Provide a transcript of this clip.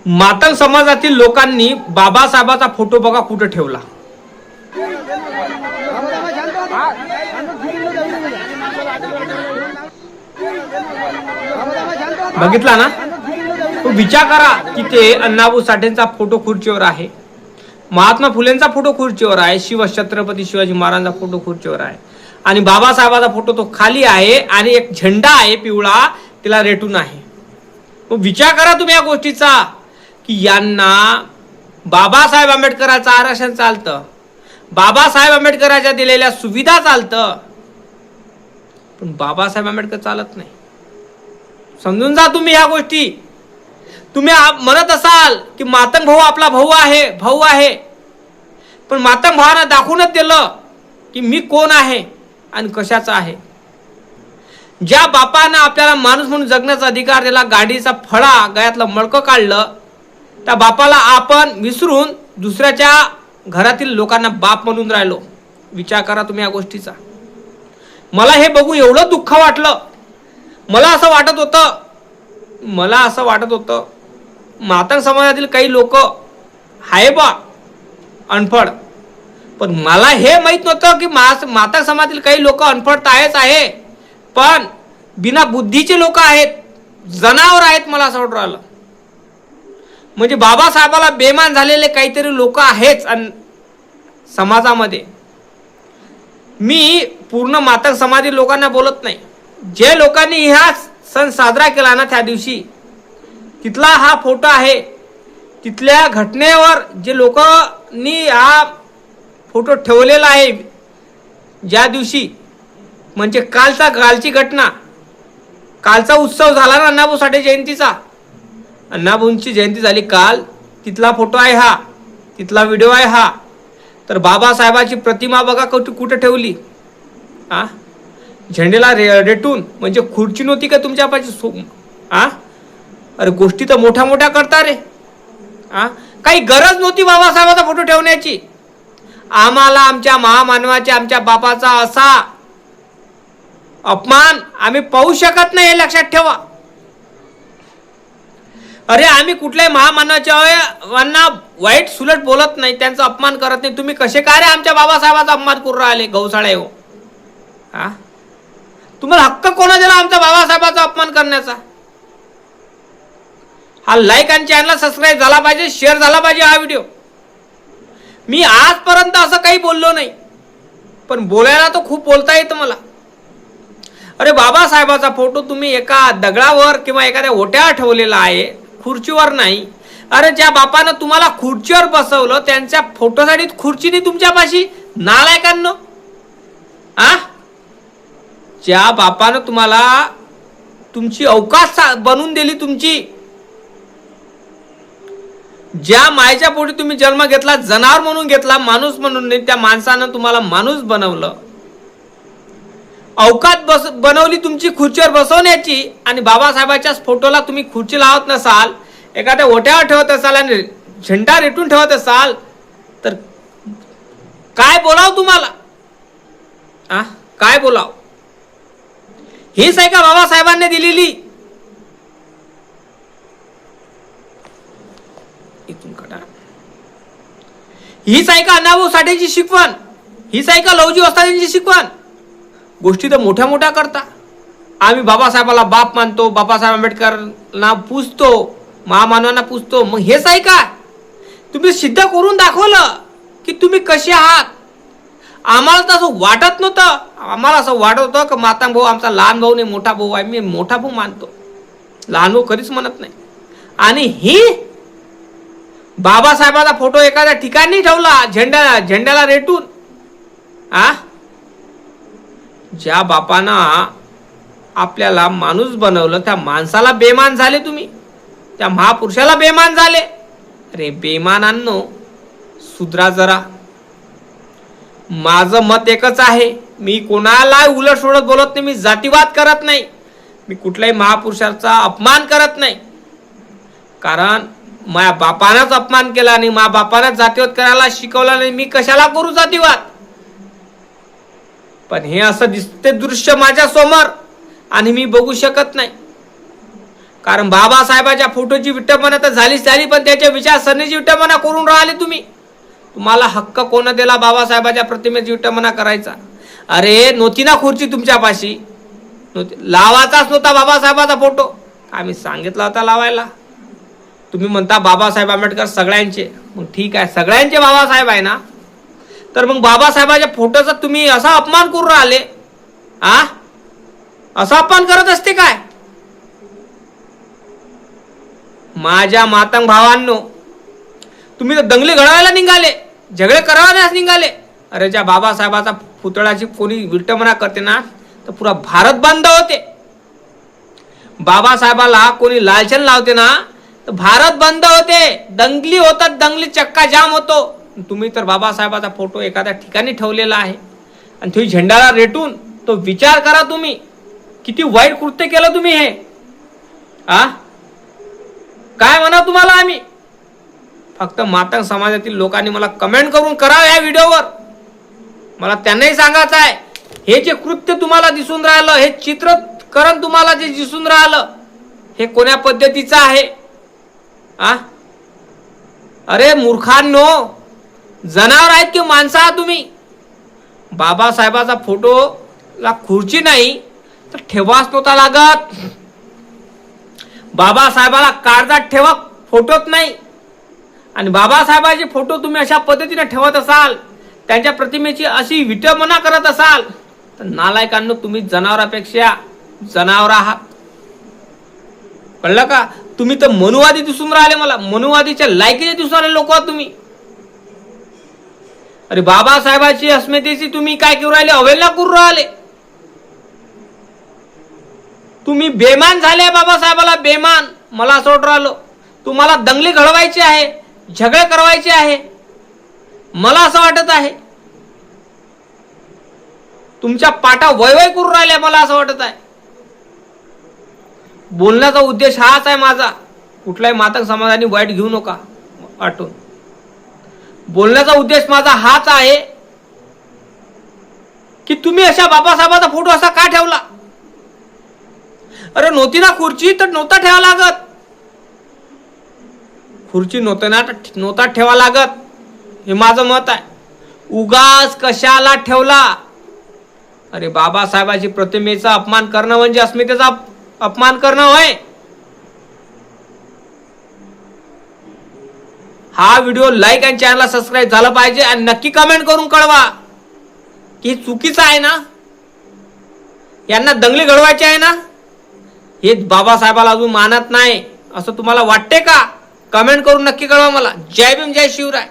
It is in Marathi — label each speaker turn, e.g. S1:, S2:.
S1: मातंग समाजातील लोकांनी बाबासाहेबाचा फोटो बघा कुठे ठेवला. बघितला ना. तो विचार करा की ते अण्णाभाऊ साठेंचा फोटो खुर्चीवर आहे, महात्मा फुलेंचा फोटो खुर्चीवर आहे, छत्रपती शिवाजी महाराजांचा फोटो खुर्चीवर आहे आणि बाबासाहेबाचा फोटो तो खाली आहे आणि एक झेंडा आहे पिवळा, तिला रेटून आहे. विचार करा तुम्ही या गोष्टीचा की यांना बाबासाहेब आंबेडकरांचं आरक्षण चालतं, बाबासाहेब आंबेडकरांच्या दिलेल्या सुविधा चालतं, पण बाबासाहेब आंबेडकर चालत नाही. समजून जा तुम्ही ह्या गोष्टी. तुम्ही म्हणत असाल की मातंग भाऊ आपला भाऊ आहे, पण मातंग भावानं दाखवूनच दिलं की मी कोण आहे आणि कशाचा आहे. ज्या बापानं आपल्याला माणूस म्हणून जगण्याचा अधिकार दिला, गाडीचा फळा गळ्यातलं मडकं काढलं, त्या बापाला आपण विसरून दुसऱ्याच्या घरातील लोकांना बाप म्हणून राहिलो. विचार करा तुम्ही या गोष्टीचा. मला हे बघून एवढं दुःख वाटलं. मला असं वाटत होतं मातंग समाजातील काही लोक आहे बा अनफड, पण मला हे माहित नव्हतं की मातंग समाजातील काही लोक अनफड आहेच आहे, पण बिना बुद्धीचे लोक आहेत, जनावर आहेत. मला असं वाटून राहिलं म्हणजे बाबासाहेबाला बेमान झालेले काहीतरी लोक आहेच समाजामध्ये. मी पूर्ण मातंग समाजातील लोकांना बोलत नाही. जे लोकांनी हा सण साजरा केला ना, त्या दिवशी तिथला हा फोटो आहे, तिथल्या घटनेवर जे लोकांनी हा फोटो ठेवलेला आहे, ज्या दिवशी म्हणजे कालची घटना, कालचा उत्सव झाला ना अण्णाभाऊ साठे जयंतीचा, अण्णाभाऊंची जयंती झाली काल, तिथला फोटो आहे हा, तिथला व्हिडिओ आहे हा. तर बाबासाहेबाची प्रतिमा बघा कुठे ठेवली, हा झेंडेला रेटून. म्हणजे खुर्ची नव्हती का तुमच्यापाशी? अरे गोष्टी तर मोठ्या करता रे. काही गरज नव्हती बाबासाहेबाचा फोटो ठेवण्याची. आम्हाला आमच्या महामानवाच्या, आमच्या बापाचा असा अपमान आम्ही पाहू शकत नाही, हे लक्षात ठेवा. अरे आम्ही कुठल्याही महामानवाच्या वाईट सुलट बोलत नाही, त्यांचा अपमान करत नाही. तुम्ही कसे काय रे आमच्या बाबासाहेबाचा अपमान करून राहिले गौसाळे हो? तुम्हाला हक्क कोणा दिला आमच्या बाबासाहेबाचा अपमान करण्याचा? हा लाईक आणि चॅनलला सबस्क्राईब झाला पाहिजे, शेअर झाला पाहिजे हा व्हिडिओ. मी आजपर्यंत असं काही बोललो नाही, पण बोलायला तर खूप बोलता येतं मला. अरे बाबासाहेबाचा फोटो तुम्ही एका दगडावर किंवा एखाद्या ओट्यावर ठेवलेला आहे, खुर्चीवर नाही. अरे ज्या बापानं तुम्हाला खुर्चीवर बसवलं त्यांच्या फोटोसाठी खुर्चीनी तुमच्यापाशी नालायकांनो. ज्या बापानं तुम्हाला तुमची अवकाश बनवून दिली, तुमची ज्या मायेच्या पोटी तुम्ही जन्म घेतला, जनावर म्हणून घेतला, माणूस म्हणून नाही, त्या माणसानं तुम्हाला माणूस बनवलं, अवकाश बनवली तुमची खुर्चीवर बसवण्याची, आणि बाबासाहेबाच्याच फोटोला तुम्ही खुर्ची लावत नसाल, एखाद्या ओट्यावर ठेवत असाल आणि झेंडा रेटून ठेवत असाल, तर काय बोलाव तुम्हाला? काय बोलाव? हीच आहे का बाबासाहेबांनी दिलेली? इथून काढा. हीच आहे का अण्णाभाऊ साठेची शिकवण? हीच आहे का लवजी वस्तादांची शिकवण? गोष्टी तर मोठ्या करता. आम्ही बाबासाहेबाला बाप मानतो, बाबासाहेब आंबेडकरांना पूजतो, महामानवांना पूजतो. मग हेच आहे का? तुम्ही सिद्ध करून दाखवलं की तुम्ही कसे आहात. आम्हाला तसं वाटत नव्हतं. आम्हाला असं वाटत होतं की मातंग भाऊ आमचा लहान भाऊ नाही, मोठा भाऊ आहे. मी मोठा भाऊ मानतो, लहान भाऊ कधीच म्हणत नाही. आणि ही बाबासाहेबाचा फोटो एखाद्या ठिकाणी ठेवला, झेंड्याला रेटून. ज्या बापानं आपल्याला माणूस बनवलं, त्या माणसाला बेमान झाले तुम्ही, त्या महापुरुषाला बेमान झाले. अरे बेमानांनो, सुधरा जरा. माझं मत एकच आहे, मी कोणाला उलट सोडत बोलत नाही, मी जातीवाद करत नाही, मी कुठल्याही महापुरुषाचा अपमान करत नाही. कारण माझ्या बापानंच अपमान केला आणि माझ्या बापानंच जातीवाद करायला शिकवला नाही, मी कशाला करू जातीवाद? पण हे असं दिसते दृश्य माझ्या समोर आणि मी बघू शकत नाही. कारण बाबासाहेबाच्या फोटोची विटंबना तर झालीच झाली, पण त्याच्या विचारसरणीची विटंबना करून राहिले तुम्ही. तुम्हाला हक्क कोण दिला बाबासाहेबाच्या प्रतिमेची विटंबना करायचा? अरे नव्हती ना खुर्ची तुमच्यापाशी, लावायचाच नव्हता बाबासाहेबाचा फोटो. आम्ही सांगितला होता लावायला. तुम्ही म्हणता बाबासाहेब आंबेडकर सगळ्यांचे. मग ठीक आहे, सगळ्यांचे बाबासाहेब आहे ना, तर मग बाबासाहेबाच्या फोटोचा तुम्ही असा अपमान करून राहिले. असा अपमान करत असते काय? माझ्या मातंग भावांनो, तुम्ही तर दंगली घडवायला निघाले, झगडे करायला निघाले. अरे ज्या बाबासाहेबाचा पुतळ्याची कोणी विटंबना करते ना, तर पुरा भारत बंद होते. बाबासाहेबाला कोणी लालचन लावते ना, तर भारत बंद होते. दंगली होतात, दंगली चक्का जाम होतो. तुम्ही तर बाबासाहेबाचा फोटो एखाद्या ठिकाणी ठेवलेला आहे आणि तुम्ही झेंडाला रेटून तो विचार करा तुम्ही किती वाईट कृत्य केलं तुम्ही हे. काय म्हणा तुम्हाला आम्ही? फक्त मातंग समाजातील लोकांनी मला कमेंट करून करा या व्हिडिओवर. मला त्यांनाही सांगायचं आहे, हे जे कृत्य तुम्हाला दिसून राहिलं, हे चित्रकरण तुम्हाला जे दिसून राहिलं, हे कोण्या पद्धतीचं आहे? अरे मूर्खांनो, जनावर आहेत की माणसं आहात तुम्ही? बाबासाहेबाचा फोटोला खुर्ची नाही तर ठेवाच नव्हता लागत. बाबासाहेबाला काळजात ठेवा, फोटोत नाही. आणि बाबासाहेबाचे फोटो तुम्ही अशा पद्धतीने ठेवत असाल, त्यांच्या प्रतिमेची अशी विटंबना करत असाल, तर नालायकांनो, तुम्ही जनावरापेक्षा जनावर आहात. कळलं का? तुम्ही तर मनुवादी दिसून राहिले मला, मनुवादीच्या लायकीचे दिसून राहिले लोक आहात तुम्ही. अरे बाबासाहेबाची अस्मितेची तुम्ही काय करू राहिले? अवहेलना करू राहिले. तुम्ही बेमान झाले बाबासाहेबाला, बेमान. मला असं वाटून राहिलो तुम्हाला दंगली घडवायची आहे, झगडे करवायचे आहे. मला असं वाटत आहे तुमच्या पाटा वय करून राहिल्या. मला असं वाटत आहे. बोलण्याचा उद्देश हाच आहे माझा. कुठल्याही मातंग समाजाने वाईट घेऊ नका वाटून. बोलण्याचा उद्देश माझा हाच आहे की तुम्ही अशा बाबासाहेबाचा फोटो असा का ठेवला? अरे नव्हती ना खुर्ची तर नव्हता ठेवा लागत. खुर्ची नव्हते ना तर नव्हता ठेवा लागत, हे माझं मत आहे. उगाच कशाला ठेवला? अरे बाबासाहेबाची प्रतिमेचा अपमान करणं म्हणजे अस्मितेचा अपमान करणं होय. हा व्हिडिओ लाईक आणि चॅनलला सबस्क्राईब झाला पाहिजे आणि नक्की कमेंट करून कळवा की चुकीचं आहे ना, यांना दंगली घडवायची आहे ना, हे बाबासाहेबाला अजून मानत नाही असं तुम्हाला वाटते का? कमेंट करून नक्की कळवा मला. जय भीम, जय शिवराय.